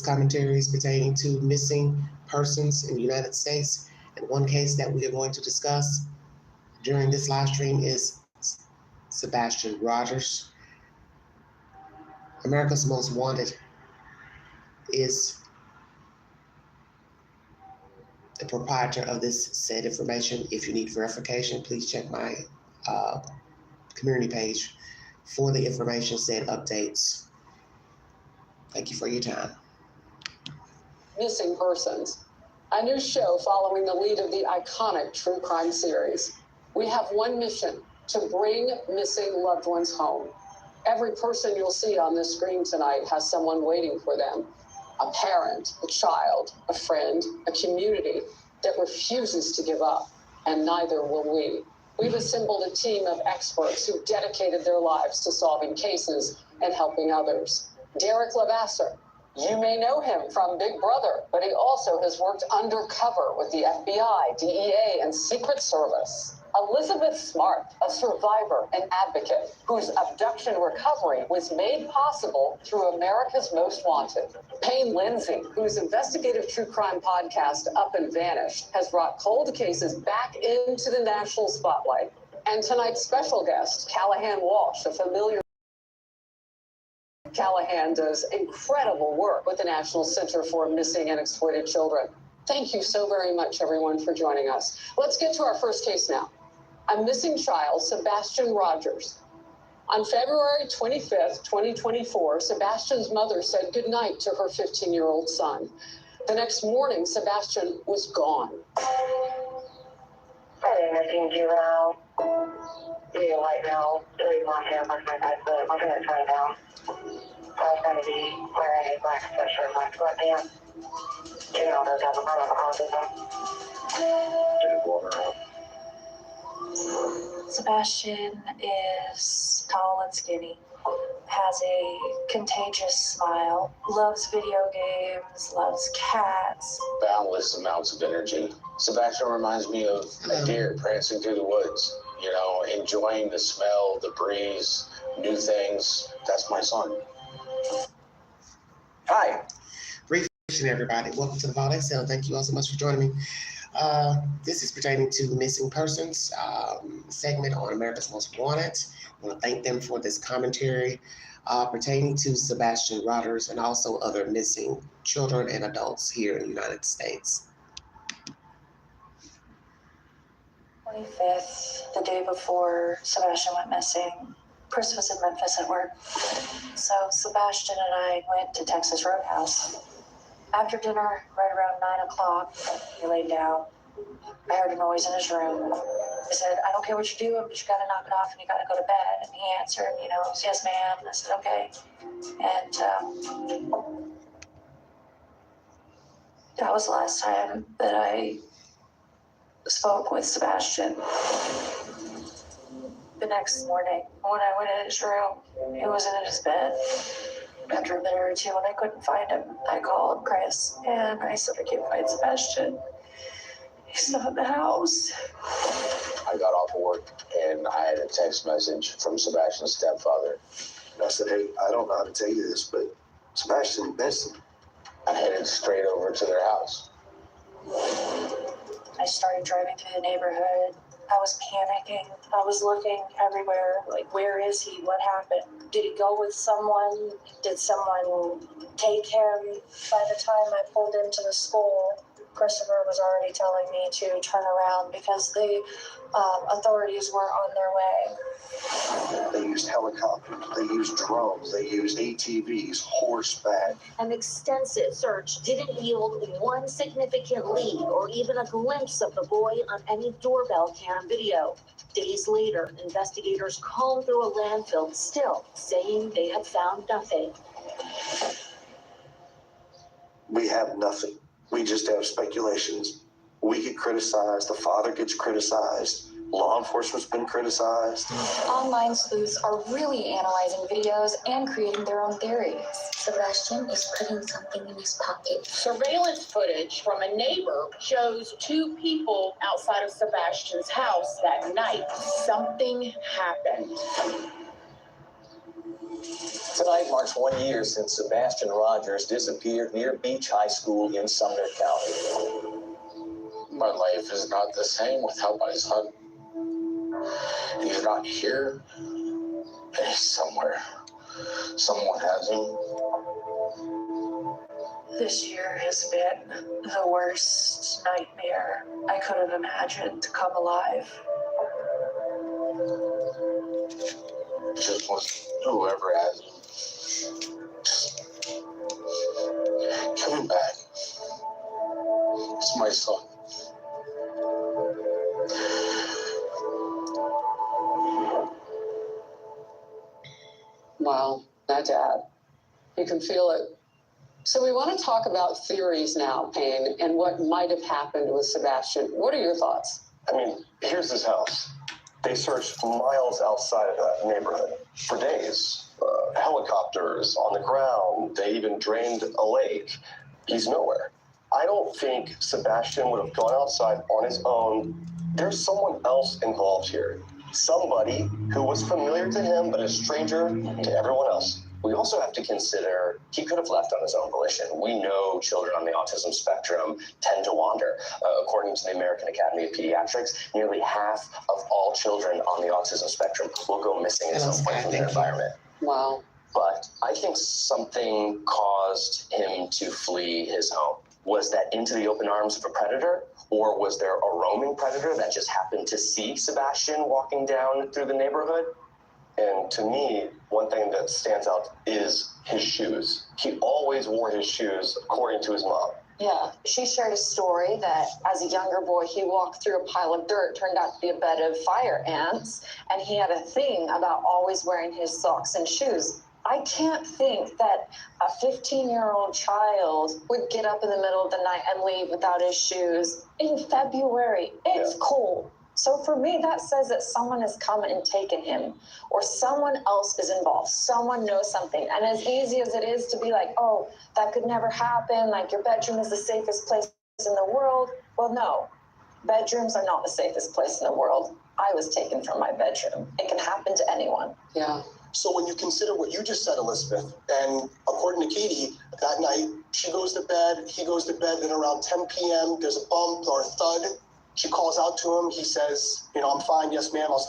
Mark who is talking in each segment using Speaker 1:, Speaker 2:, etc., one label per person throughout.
Speaker 1: commentaries pertaining to missing persons in the United States. And one case that we are going to discuss during this live stream is Sebastian ROGERS. America's Most Wanted is the proprietor of this said information. If you need verification, please check my community page for the information said updates. Thank you for your time.
Speaker 2: Missing Persons, a new show following the lead of the iconic true crime series. We have one mission: to bring missing loved ones home. Every person you'll see on this screen tonight has someone waiting for them. A parent, a child, a friend, a community that refuses to give up, and neither will we. We've assembled a team of experts who dedicated their lives to solving cases and helping others. Derek Levasseur, you may know him from Big Brother, but he also has worked undercover with the FBI, DEA, and Secret Service. Elizabeth Smart, a survivor and advocate whose abduction recovery was made possible through America's Most Wanted. Payne Lindsay, whose investigative true crime podcast, Up and Vanished, has brought cold cases back into the national spotlight. And tonight's special guest, Callahan Walsh, a familiar Callahan does incredible work with the National Center for Missing and Exploited Children. Thank you so very much, everyone, for joining us. Let's get to our first case now. A missing child, Sebastian ROGERS. On February 25th, 2024, Sebastian's mother said goodnight to her 15-year-old son. The next morning, Sebastian was gone.
Speaker 3: I think you out. Yeah, right now, my hair, my hair's right now. I'm going to be wearing a black sweatshirt, black sweatpants. You know, those have a lot of autism. Just water out.
Speaker 4: Sebastian is tall and skinny, has a contagious smile, loves video games, loves cats.
Speaker 5: Boundless amounts of energy. Sebastian reminds me of a deer prancing through the woods, you know, enjoying the smell, the breeze, new things. That's my son. Hi.
Speaker 1: Brief everybody. Welcome to the Vault Excel. Thank you all so much for joining me. This is pertaining to missing persons segment on America's Most Wanted. I want to thank them for this commentary pertaining to Sebastian ROGERS and also other missing children and adults here in the United States.
Speaker 4: 25th, the day before Sebastian went missing, Chris was in Memphis at work. So Sebastian and I went to Texas Roadhouse. After dinner, right around 9 o'clock, he laid down. I heard a noise in his room. I said, I don't care what you're doing, but you gotta knock it off and you gotta go to bed. And he answered, you know, yes, ma'am. And I said, okay. And that was the last time that I spoke with Sebastian. The next morning, when I went in his room, he wasn't in his bed. After a minute or two, when I couldn't find him, I called Chris and I said, I can't find Sebastian. He's not in the house.
Speaker 5: I got off of work and I had a text message from Sebastian's stepfather.
Speaker 6: And I said, hey, I don't know how to tell you this, but Sebastian missing.
Speaker 5: I headed straight over to their house.
Speaker 4: I started driving through the neighborhood. I was panicking. I was looking everywhere, like, where is he? What happened? Did he go with someone? Did someone take him? By the time I pulled into the school, Christopher was already telling me to turn around because the authorities were on their way.
Speaker 6: They used helicopters, they used drones, they used ATVs, horseback.
Speaker 7: An extensive search didn't yield one significant lead or even a glimpse of the boy on any doorbell cam video. Days later, investigators combed through a landfill, still saying they had found nothing.
Speaker 6: We have nothing. We just have speculations. We get criticized, the father gets criticized, law enforcement's been criticized.
Speaker 8: Online sleuths are really analyzing videos and creating their own theories.
Speaker 9: Sebastian is putting something in his pocket.
Speaker 10: Surveillance footage from a neighbor shows two people outside of Sebastian's house that night. Something happened.
Speaker 11: Tonight marks 1 year since Sebastian Rogers disappeared near Beach High School in Sumner County.
Speaker 5: My life is not the same without my son. He's not here. He's somewhere. Someone has him.
Speaker 4: This year has been the worst nightmare I could have imagined to come alive.
Speaker 5: Just was whoever has him. Coming back. It's my son.
Speaker 2: Wow, that dad. You can feel it. So we want to talk about theories now, Payne, and what might have happened with Sebastian. What are your thoughts?
Speaker 6: I mean, here's his house. They searched miles outside of that neighborhood for days. Helicopters on the ground. They even drained a lake. He's nowhere. I don't think Sebastian would have gone outside on his own. There's someone else involved here. Somebody who was familiar to him, but a stranger to everyone else. We also have to consider he could have left on his own volition. We know children on the autism spectrum tend to wander. According to the American Academy of Pediatrics, nearly half of all children on the autism spectrum will go missing at some point from their environment.
Speaker 2: Wow.
Speaker 6: But I think something caused him to flee his home. Was that into the open arms of a predator? Or was there a roaming predator that just happened to see Sebastian walking down through the neighborhood? And to me, one thing that stands out is his shoes. He always wore his shoes, according to his mom.
Speaker 4: Yeah, she shared a story that as a younger boy, he walked through a pile of dirt, turned out to be a bed of fire ants, and he had a thing about always wearing his socks and shoes. I can't think that a 15-year-old child would get up in the middle of the night and leave without his shoes in February. It's cold. So for me, that says that someone has come and taken him, or someone else is involved. Someone knows something. And as easy as it is to be like, oh, that could never happen, like your bedroom is the safest place in the world. Well, no, bedrooms are not the safest place in the world. I was taken from my bedroom. It can happen to anyone.
Speaker 2: Yeah.
Speaker 12: So when you consider what you just said, Elizabeth, and according to Katie, that night she goes to bed, he goes to bed, then around 10 p.m. there's a bump or a thud. She calls out to him. He says, I'm fine. Yes, ma'am. I'll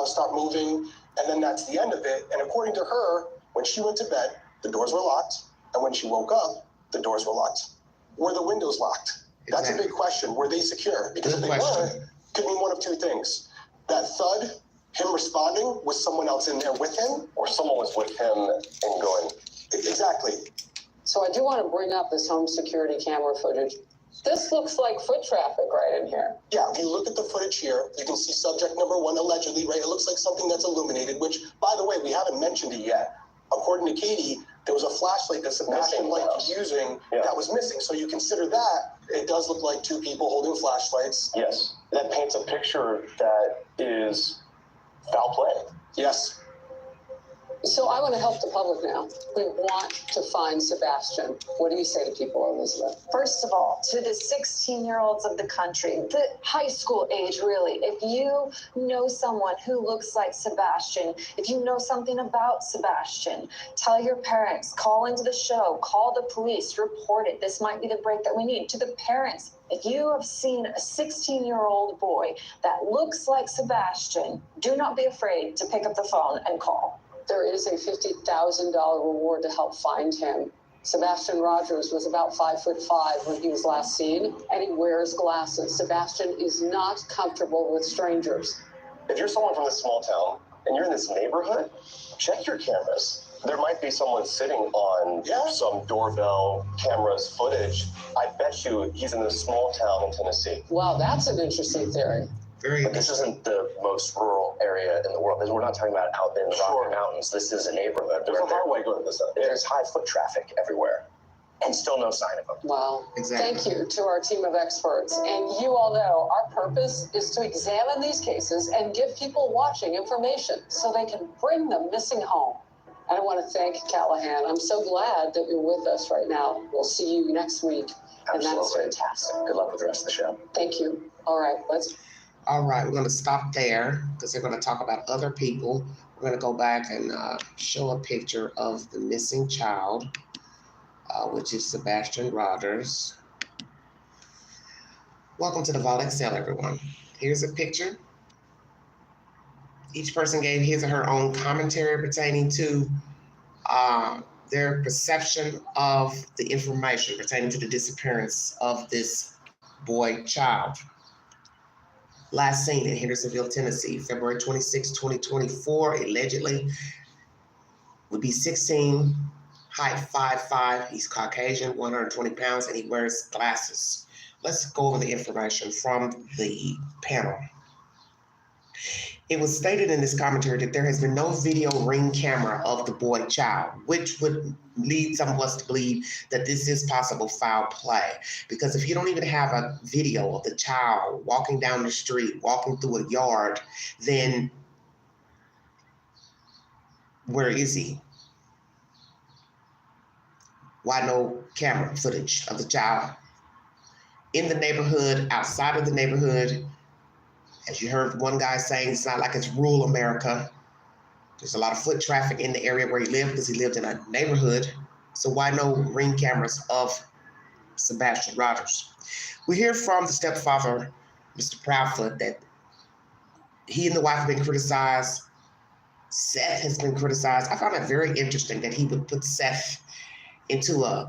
Speaker 12: stop moving. And then that's the end of it. And according to her, when she went to bed, the doors were locked. And when she woke up, the doors were locked. Were the windows locked? That's a big question. Were they secure? Because if they weren't, it could mean one of two things. That thud, him responding, was someone else in there with him?
Speaker 6: Or someone was with him and going.
Speaker 12: Exactly.
Speaker 2: So I do want to bring up this home security camera footage. This looks like foot traffic right in here.
Speaker 12: Yeah, if you look at the footage here, you can see subject number 1, allegedly, right? It looks like something that's illuminated, which, by the way, we haven't mentioned it yet. According to Katie, there was a flashlight that Sebastian liked using that was missing. So you consider that, it does look like two people holding flashlights.
Speaker 6: Yes, that paints a picture that is foul play.
Speaker 12: Yes.
Speaker 2: So I want to help the public now. We want to find Sebastian. What do you say to people, Elizabeth?
Speaker 4: First of all, to the 16-year-olds of the country, the high school age, really, if you know someone who looks like Sebastian, if you know something about Sebastian, tell your parents, call into the show, call the police, report it. This might be the break that we need. To the parents, if you have seen a 16-year-old boy that looks like Sebastian, do not be afraid to pick up the phone and call.
Speaker 2: There is a $50,000 reward to help find him. Sebastian Rogers was about 5'5" when he was last seen, and he wears glasses. Sebastian is not comfortable with strangers.
Speaker 6: If you're someone from this small town and you're in this neighborhood, check your cameras. There might be someone sitting on some doorbell cameras footage. I bet you he's in this small town in Tennessee.
Speaker 2: Wow, that's an interesting theory.
Speaker 6: But this isn't the most rural area in the world. We're not talking about out in the Rocky Mountains. This is a neighborhood. There's a highway going to this. There's high foot traffic everywhere, and still no sign of him.
Speaker 2: Wow.
Speaker 1: Exactly.
Speaker 2: Thank you to our team of experts. And you all know our purpose is to examine these cases and give people watching information so they can bring the missing home. And I want to thank Callahan. I'm so glad that you're with us right now. We'll see you next week.
Speaker 6: Absolutely.
Speaker 2: And that's fantastic.
Speaker 6: Good luck with the rest of the show.
Speaker 2: Thank you. All right, let's
Speaker 1: All right, we're going to stop there because they're going to talk about other people. We're going to go back and show a picture of the missing child, which is Sebastian Rogers. Welcome to the Vault Excel, everyone. Here's a picture. Each person gave his or her own commentary pertaining to their perception of the information pertaining to the disappearance of this boy child. Last seen in Hendersonville, Tennessee, February 26, 2024, allegedly would be 16, height 5'5". He's Caucasian, 120 pounds, and he wears glasses. Let's go over the information from the panel. It was stated in this commentary that there has been no video ring camera of the boy child, which would lead some of us to believe that this is possible foul play. Because if you don't even have a video of the child walking down the street, walking through a yard, then where is he? Why no camera footage of the child in the neighborhood, outside of the neighborhood? As you heard one guy saying, it's not like it's rural America. There's a lot of foot traffic in the area where he lived because he lived in a neighborhood. So why no ring cameras of Sebastian Rogers? We hear from the stepfather, Mr. Proudfoot, that he and the wife have been criticized. Seth has been criticized. I found it very interesting that he would put Seth into the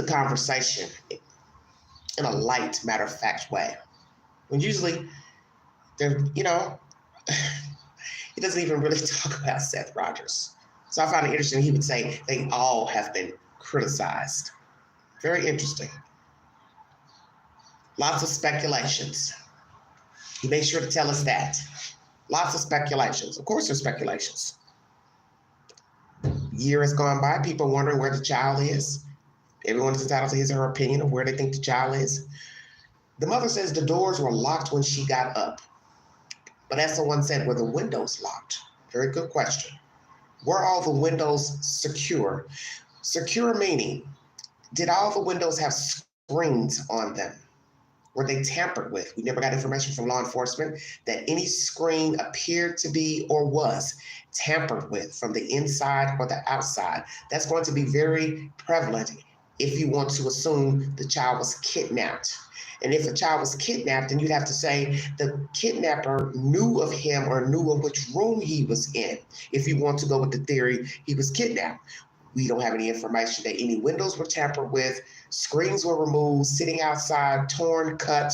Speaker 1: conversation in a light, matter-of-fact way. When usually, he doesn't even really talk about Seth Rogers. So I found it interesting he would say they all have been criticized. Very interesting. Lots of speculations. He made sure to tell us that. Lots of speculations. Of course there's speculations. Year has gone by, people wondering where the child is. Everyone is entitled to his or her opinion of where they think the child is. The mother says the doors were locked when she got up. But as someone said, were the windows locked? Very good question. Were all the windows secure? Secure meaning, did all the windows have screens on them? Were they tampered with? We never got information from law enforcement that any screen appeared to be or was tampered with from the inside or the outside. That's going to be very prevalent if you want to assume the child was kidnapped. And if a child was kidnapped, then you'd have to say the kidnapper knew of him or knew of which room he was in. If you want to go with the theory he was kidnapped. We don't have any information that any windows were tampered with, screens were removed, sitting outside, torn, cut.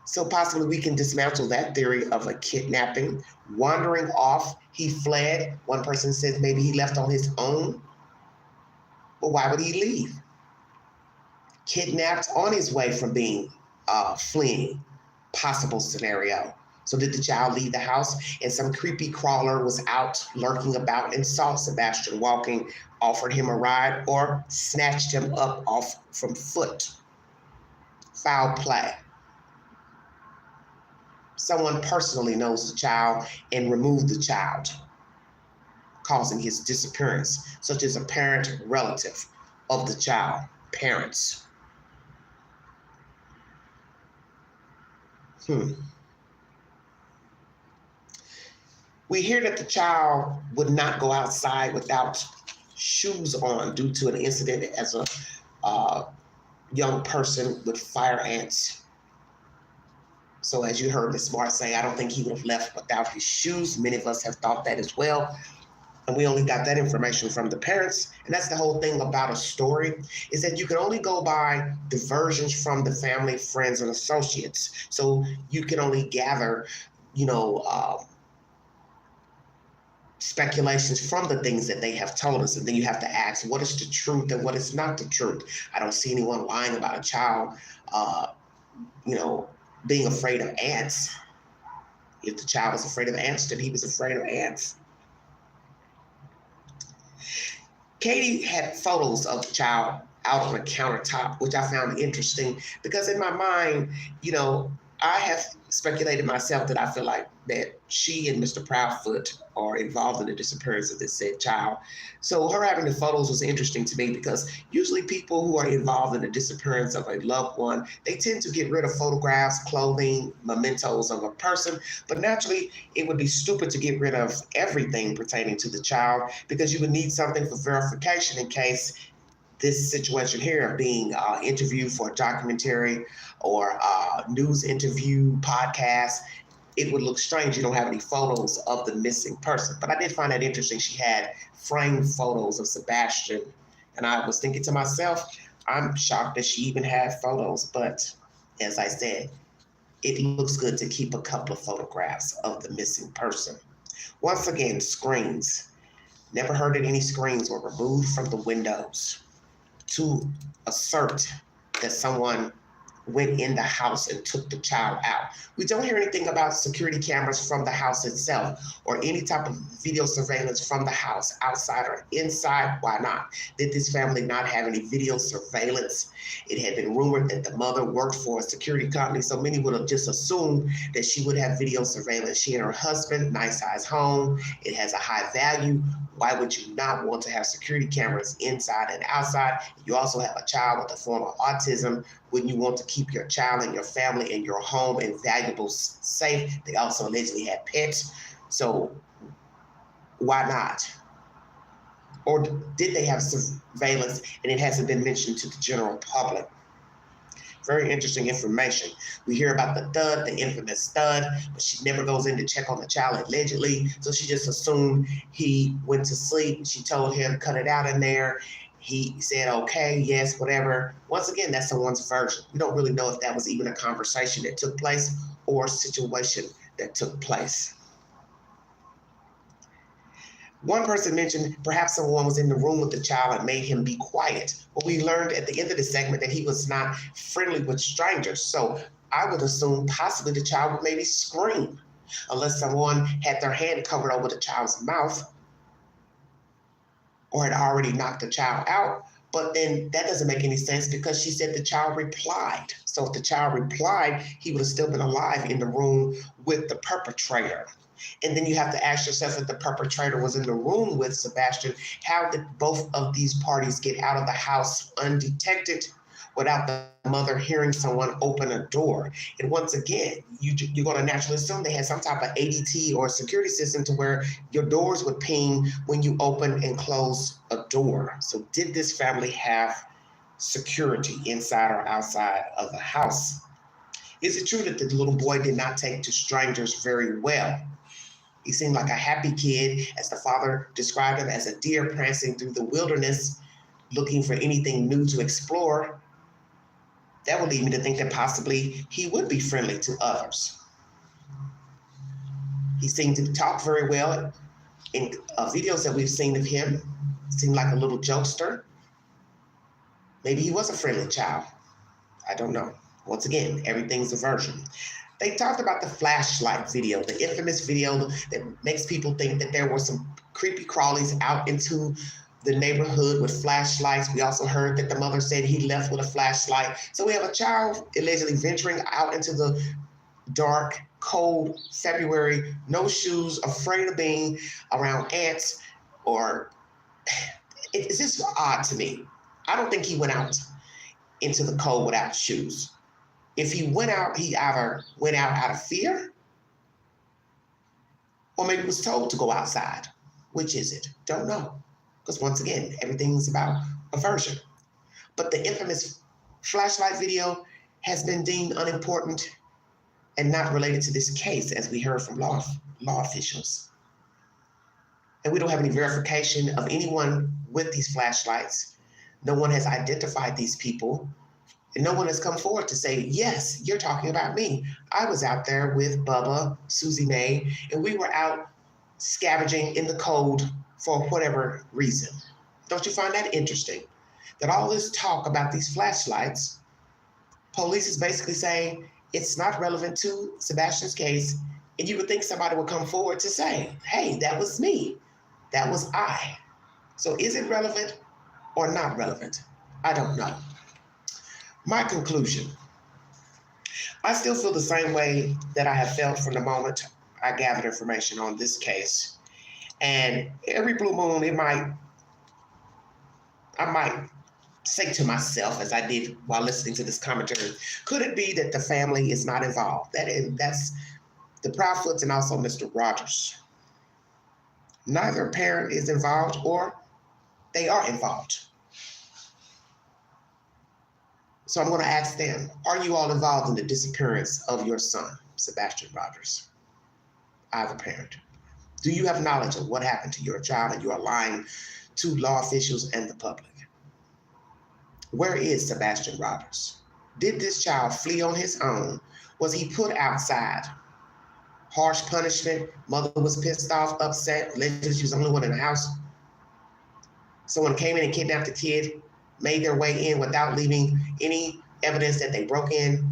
Speaker 1: So possibly we can dismantle that theory of a kidnapping. Wandering off, he fled. One person says maybe he left on his own. But why would he leave? Kidnapped on his way from being fleeing. Possible scenario. So did the child leave the house and some creepy crawler was out lurking about and saw Sebastian walking, offered him a ride, or snatched him up off from foot? Foul play. Someone personally knows the child and removed the child, causing his disappearance, such as a parent, relative of the child, parents. We hear that the child would not go outside without shoes on due to an incident as a young person with fire ants. So as you heard Ms. Smart say, I don't think he would have left without his shoes. Many of us have thought that as well. And we only got that information from the parents. And that's the whole thing about a story, is that you can only go by the versions from the family, friends, and associates. So you can only gather, speculations from the things that they have told us. And then you have to ask, what is the truth and what is not the truth? I don't see anyone lying about a child, being afraid of ants. If the child was afraid of ants, then he was afraid of ants. Katie had photos of the child out on a countertop, which I found interesting because in my mind, I have speculated myself that I feel like that she and Mr. Proudfoot are involved in the disappearance of this said child. So her having the photos was interesting to me because usually people who are involved in the disappearance of a loved one, they tend to get rid of photographs, clothing, mementos of a person. But naturally, it would be stupid to get rid of everything pertaining to the child because you would need something for verification in case this situation here of being interviewed for a documentary or news interview podcast, it would look strange. You don't have any photos of the missing person. But I did find that interesting. She had framed photos of Sebastian. And I was thinking to myself, I'm shocked that she even had photos. But as I said, it looks good to keep a couple of photographs of the missing person. Once again, screens. Never heard that any screens were removed from the windows to assert that someone went in the house and took the child out. We don't hear anything about security cameras from the house itself or any type of video surveillance from the house, outside or inside. Why not? Did this family not have any video surveillance? It had been rumored that the mother worked for a security company, so many would have just assumed that she would have video surveillance. She and her husband, nice size home, it has a high value. Why would you not want to have security cameras inside and outside? You also have a child with a form of autism. Wouldn't you want to keep your child and your family and your home and valuables safe? They also allegedly had pets. So why not? Or did they have surveillance and it hasn't been mentioned to the general public? Very interesting information. We hear about the thud, the infamous stud, but she never goes in to check on the child allegedly. So she just assumed he went to sleep. She told him, cut it out in there. He said, okay, yes, whatever. Once again, that's someone's version. We don't really know if that was even a conversation that took place or a situation that took place. One person mentioned perhaps someone was in the room with the child and made him be quiet. But we learned at the end of the segment that he was not friendly with strangers. So I would assume possibly the child would maybe scream unless someone had their hand covered over the child's mouth or had already knocked the child out. But then that doesn't make any sense because she said the child replied. So if the child replied, he would have still been alive in the room with the perpetrator. And then you have to ask yourself, if the perpetrator was in the room with Sebastian, how did both of these parties get out of the house undetected without the mother hearing someone open a door? And once again, you're going to naturally assume they had some type of ADT or security system to where your doors would ping when you open and close a door. So did this family have security inside or outside of the house? Is it true that the little boy did not take to strangers very well? He seemed like a happy kid, as the father described him, as a deer prancing through the wilderness, looking for anything new to explore. That would lead me to think that possibly he would be friendly to others. He seemed to talk very well. In videos that we've seen of him, seemed like a little jokester. Maybe he was a friendly child. I don't know. Once again, everything's a version. They talked about the flashlight video, the infamous video that makes people think that there were some creepy crawlies out into the neighborhood with flashlights. We also heard that the mother said he left with a flashlight. So we have a child allegedly venturing out into the dark, cold February, no shoes, afraid of being around ants, or it's just odd to me. I don't think he went out into the cold without shoes. If he went out, he either went out of fear or maybe was told to go outside. Which is it? Don't know. Because once again, everything's about aversion. But the infamous flashlight video has been deemed unimportant and not related to this case, as we heard from law officials. And we don't have any verification of anyone with these flashlights. No one has identified these people. And no one has come forward to say, yes, you're talking about me. I was out there with Bubba, Susie Mae, and we were out scavenging in the cold for whatever reason. Don't you find that interesting? That all this talk about these flashlights, police is basically saying it's not relevant to Sebastian's case, and you would think somebody would come forward to say, hey, that was me. That was I. So is it relevant or not relevant? I don't know. My conclusion. I still feel the same way that I have felt from the moment I gathered information on this case. And every blue moon, I might say to myself, as I did while listening to this commentary, could it be that the family is not involved? That's the Proudfoots and also Mr. Rogers. Neither parent is involved, or they are involved. So I'm going to ask them, are you all involved in the disappearance of your son, Sebastian Rogers? Either parent. Do you have knowledge of what happened to your child, and you are lying to law officials and the public? Where is Sebastian Rogers? Did this child flee on his own? Was he put outside? Harsh punishment, mother was pissed off, upset, allegedly she was the only one in the house. Someone came in and kidnapped the kid, made their way in without leaving any evidence that they broke in,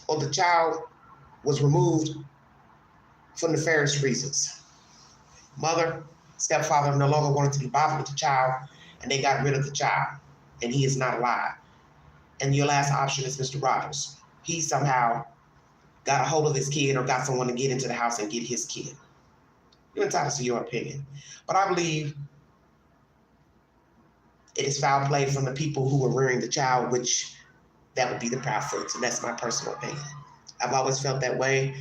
Speaker 1: or the child was removed for nefarious reasons. Mother, stepfather no longer wanted to be bothered with the child, and they got rid of the child, and he is not alive. And your last option is Mr. Rogers. He somehow got a hold of this kid or got someone to get into the house and get his kid. You're entitled to your opinion. But I believe it is foul play from the people who were rearing the child, which that would be the Proudfoots, and that's my personal opinion. I've always felt that way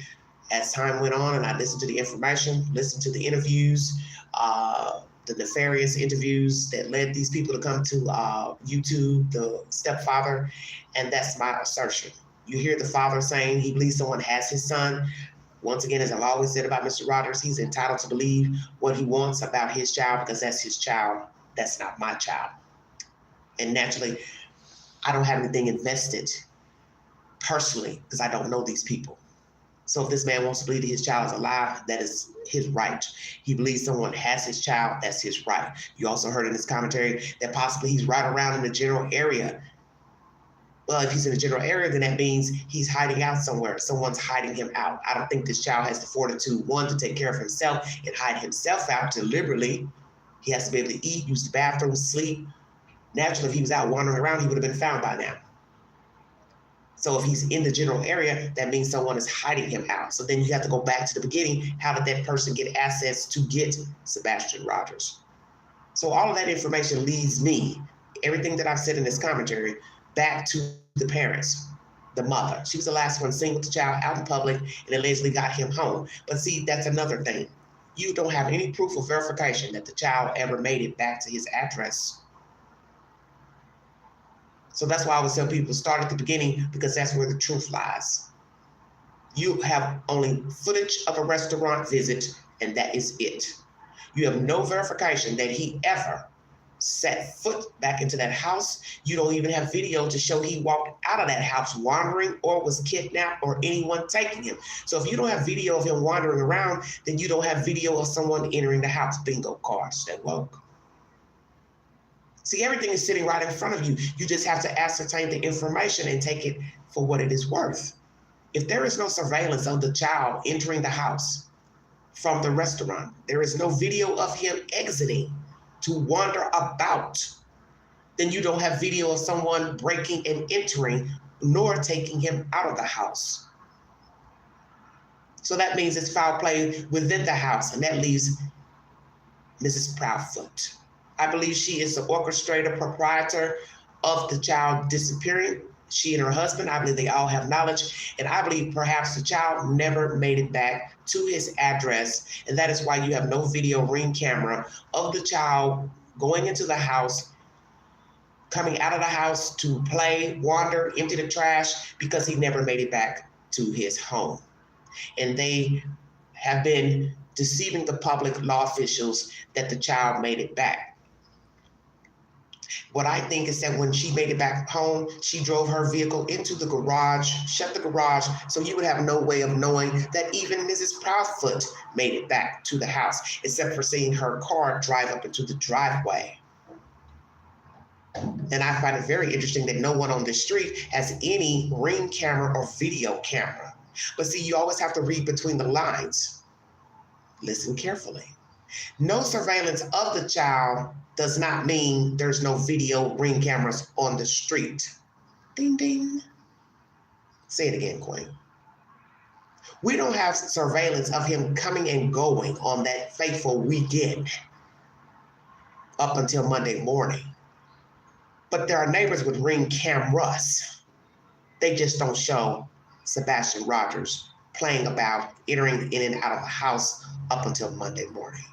Speaker 1: as time went on, and I listened to the information, listened to the interviews, the nefarious interviews that led these people to come to YouTube, the stepfather, and that's my assertion. You hear the father saying he believes someone has his son. Once again, as I've always said about Mr. Rogers, he's entitled to believe what he wants about his child because that's his child. That's not my child. And naturally, I don't have anything invested personally because I don't know these people. So if this man wants to believe that his child is alive, that is his right. He believes someone has his child, that's his right. You also heard in this commentary that possibly he's right around in the general area. Well, if he's in the general area, then that means he's hiding out somewhere. Someone's hiding him out. I don't think this child has the fortitude, one, to take care of himself and hide himself out deliberately. He has to be able to eat, use the bathroom, sleep. Naturally, if he was out wandering around, he would have been found by now. So if he's in the general area, that means someone is hiding him out. So then you have to go back to the beginning. How did that person get assets to get Sebastian Rogers? So all of that information leads me, everything that I've said in this commentary, back to the parents, the mother. She was the last one seen with the child out in public and allegedly got him home. But see, that's another thing. You don't have any proof or verification that the child ever made it back to his address. So that's why I would tell people to start at the beginning, because that's where the truth lies. You have only footage of a restaurant visit, and that is it. You have no verification that he ever set foot back into that house. You don't even have video to show he walked out of that house wandering or was kidnapped or anyone taking him. So if you don't have video of him wandering around, then you don't have video of someone entering the house. Bingo cards, that woke. See, everything is sitting right in front of you. You just have to ascertain the information and take it for what it is worth. If there is no surveillance of the child entering the house from the restaurant, there is no video of him exiting to wander about, then you don't have video of someone breaking and entering, nor taking him out of the house. So that means it's foul play within the house, and that leaves Mrs. Proudfoot. I believe she is the orchestrator, proprietor of the child disappearing. She and her husband, I believe they all have knowledge. And I believe perhaps the child never made it back to his address. And that is why you have no video ring camera of the child going into the house, coming out of the house to play, wander, empty the trash, because he never made it back to his home. And they have been deceiving the public, law officials, that the child made it back. What I think is that when she made it back home, she drove her vehicle into the garage, shut the garage, so you would have no way of knowing that even Mrs. Proudfoot made it back to the house, except for seeing her car drive up into the driveway. And I find it very interesting that no one on the street has any ring camera or video camera. But see, you always have to read between the lines. Listen carefully. No surveillance of the child does not mean there's no video ring cameras on the street. Ding, ding. Say it again, Queen. We don't have surveillance of him coming and going on that fateful weekend up until Monday morning. But there are neighbors with Ring cameras. They just don't show Sebastian ROGERS playing about, entering in and out of the house up until Monday morning.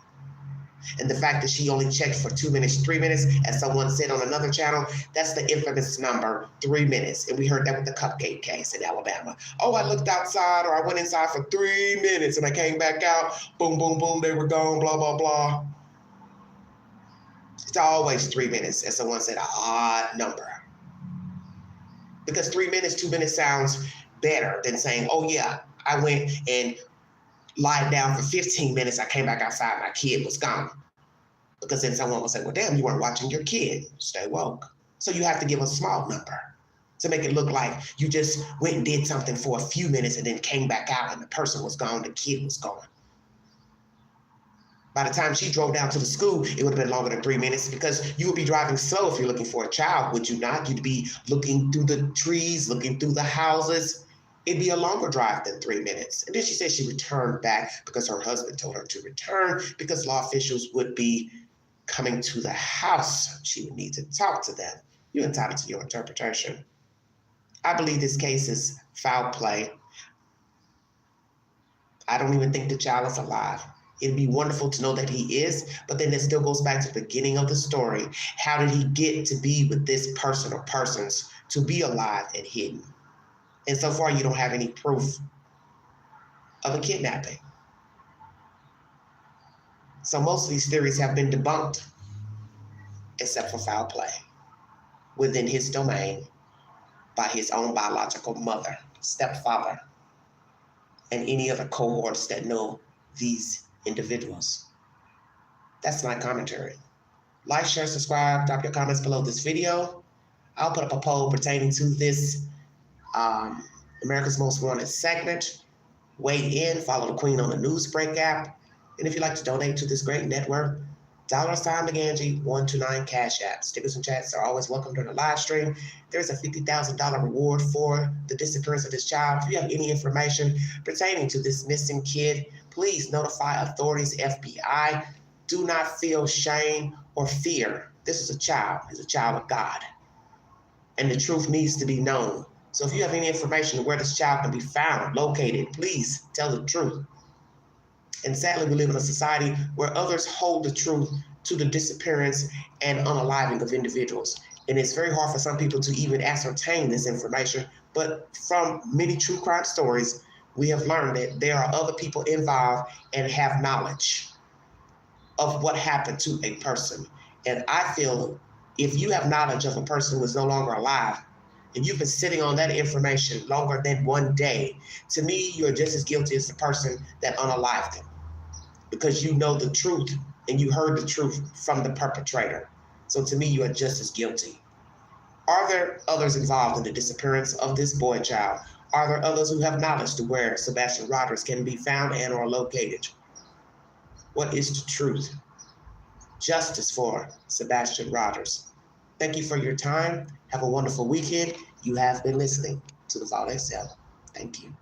Speaker 1: And the fact that she only checked for 2 minutes, 3 minutes, as someone said on another channel, that's the infamous number, 3 minutes. And we heard that with the cupcake case in Alabama. Oh, I looked outside, or I went inside for 3 minutes and I came back out, boom, boom, boom, they were gone, blah, blah, blah. It's always 3 minutes, as someone said, an odd number. Because 3 minutes, 2 minutes sounds better than saying, oh yeah, I went and lied down for 15 minutes, I came back outside, my kid was gone. Because then someone will say, well, damn, you weren't watching your kid. Stay woke. So you have to give a small number to make it look like you just went and did something for a few minutes and then came back out and the person was gone, the kid was gone. By the time she drove down to the school, it would have been longer than 3 minutes because you would be driving slow if you're looking for a child, would you not? You'd be looking through the trees, looking through the houses. It'd be a longer drive than 3 minutes. And then she said she returned back because her husband told her to return because law officials would be coming to the house. She would need to talk to them. You're entitled to your interpretation. I believe this case is foul play. I don't even think the child is alive. It'd be wonderful to know that he is, but then it still goes back to the beginning of the story. How did he get to be with this person or persons to be alive and hidden? And so far, you don't have any proof of a kidnapping. So most of these theories have been debunked, except for foul play within his domain by his own biological mother, stepfather, and any other cohorts that know these individuals. That's my commentary. Like, share, subscribe, drop your comments below this video. I'll put up a poll pertaining to this America's Most Wanted segment. Weigh in, follow the Queen on the Newsbreak app. And if you'd like to donate to this great network, $McAngie129 Cash App. Stickers and chats are always welcome during the live stream. There's a $50,000 reward for the disappearance of this child. If you have any information pertaining to this missing kid, please notify authorities, FBI. Do not feel shame or fear. This is a child. He's a child of God. And the truth needs to be known. So if you have any information where this child can be found, located, please tell the truth. And sadly, we live in a society where others hold the truth to the disappearance and unaliving of individuals. And it's very hard for some people to even ascertain this information. But from many true crime stories, we have learned that there are other people involved and have knowledge of what happened to a person. And I feel if you have knowledge of a person who is no longer alive, and you've been sitting on that information longer than 1 day, to me, you're just as guilty as the person that unalived them, because you know the truth and you heard the truth from the perpetrator. So to me, you are just as guilty. Are there others involved in the disappearance of this boy child? Are there others who have knowledge to where Sebastian ROGERS can be found and or located? What is the truth? Justice for Sebastian ROGERS. Thank you for your time. Have a wonderful weekend. You have been listening to the Vault XL. Thank you.